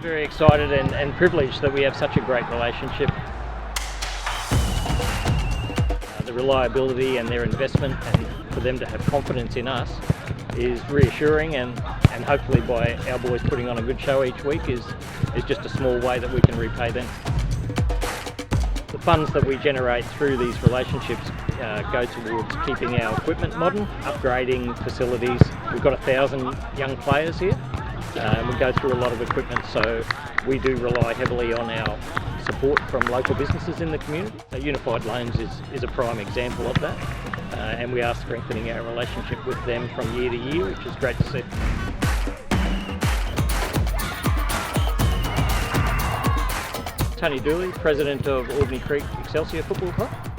Very excited and privileged that we have such a great relationship. The reliability and their investment, and for them to have confidence in us, is reassuring, and hopefully by our boys putting on a good show each week is just a small way that we can repay them. The funds that we generate through these relationships go towards keeping our equipment modern, upgrading facilities. We've got 1,000 young players here, and we go through a lot of equipment, so we do rely heavily on our support from local businesses in the community. So Unified Loans is a prime example of that, and we are strengthening our relationship with them from year to year, which is great to see. Tony Dooley, President of Albany Creek Excelsior Football Club.